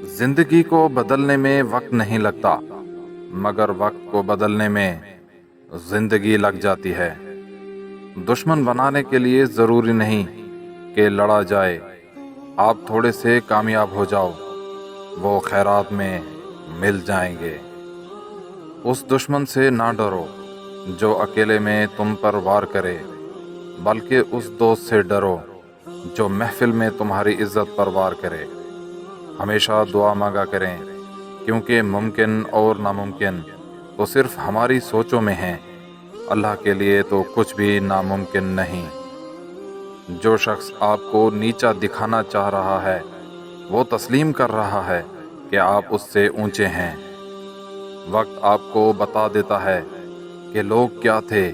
زندگی کو بدلنے میں وقت نہیں لگتا، مگر وقت کو بدلنے میں زندگی لگ جاتی ہے۔ دشمن بنانے کے لیے ضروری نہیں کہ لڑا جائے، آپ تھوڑے سے کامیاب ہو جاؤ، وہ خیرات میں مل جائیں گے۔ اس دشمن سے نہ ڈرو جو اکیلے میں تم پر وار کرے، بلکہ اس دوست سے ڈرو جو محفل میں تمہاری عزت پر وار کرے۔ ہمیشہ دعا مانگا کریں، کیونکہ ممکن اور ناممکن تو صرف ہماری سوچوں میں ہیں، اللہ کے لیے تو کچھ بھی ناممکن نہیں۔ جو شخص آپ کو نیچا دکھانا چاہ رہا ہے، وہ تسلیم کر رہا ہے کہ آپ اس سے اونچے ہیں۔ وقت آپ کو بتا دیتا ہے کہ لوگ کیا تھے،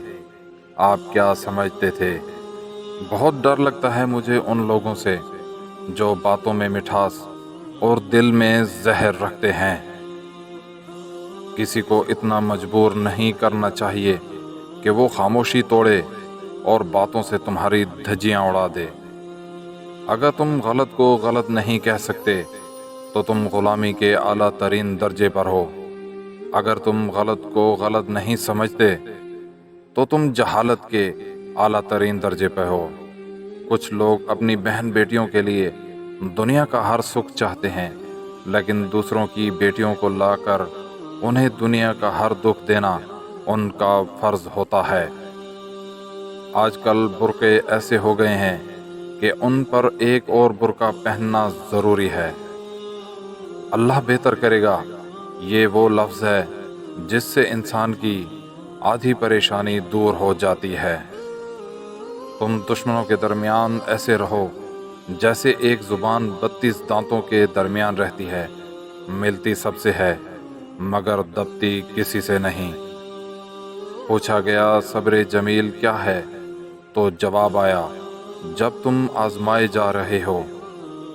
آپ کیا سمجھتے تھے۔ بہت ڈر لگتا ہے مجھے ان لوگوں سے جو باتوں میں مٹھاس اور دل میں زہر رکھتے ہیں۔ کسی کو اتنا مجبور نہیں کرنا چاہیے کہ وہ خاموشی توڑے اور باتوں سے تمہاری دھجیاں اڑا دے۔ اگر تم غلط کو غلط نہیں کہہ سکتے تو تم غلامی کے اعلیٰ ترین درجے پر ہو۔ اگر تم غلط کو غلط نہیں سمجھتے تو تم جہالت کے اعلیٰ ترین درجے پہ ہو۔ کچھ لوگ اپنی بہن بیٹیوں کے لیے دنیا کا ہر سکھ چاہتے ہیں، لیکن دوسروں کی بیٹیوں کو لا کر انہیں دنیا کا ہر دکھ دینا ان کا فرض ہوتا ہے۔ آج کل برقعے ایسے ہو گئے ہیں کہ ان پر ایک اور برقع پہننا ضروری ہے۔ اللہ بہتر کرے گا، یہ وہ لفظ ہے جس سے انسان کی آدھی پریشانی دور ہو جاتی ہے۔ تم دشمنوں کے درمیان ایسے رہو جیسے ایک زبان 32 دانتوں کے درمیان رہتی ہے، ملتی سب سے ہے مگر دبتی کسی سے نہیں۔ پوچھا گیا صبر جمیل کیا ہے تو جواب آیا، جب تم آزمائے جا رہے ہو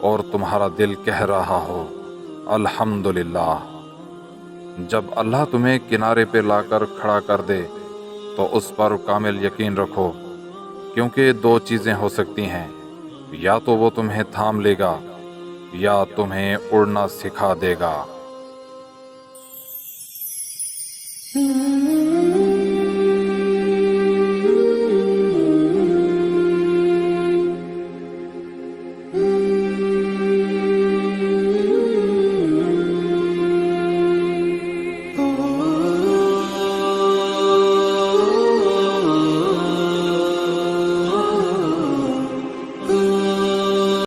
اور تمہارا دل کہہ رہا ہو الحمدللہ۔ جب اللہ تمہیں کنارے پہ لا کر کھڑا کر دے تو اس پر کامل یقین رکھو، کیونکہ دو چیزیں ہو سکتی ہیں، یا تو وہ تمہیں تھام لے گا یا تمہیں اڑنا سکھا دے گا۔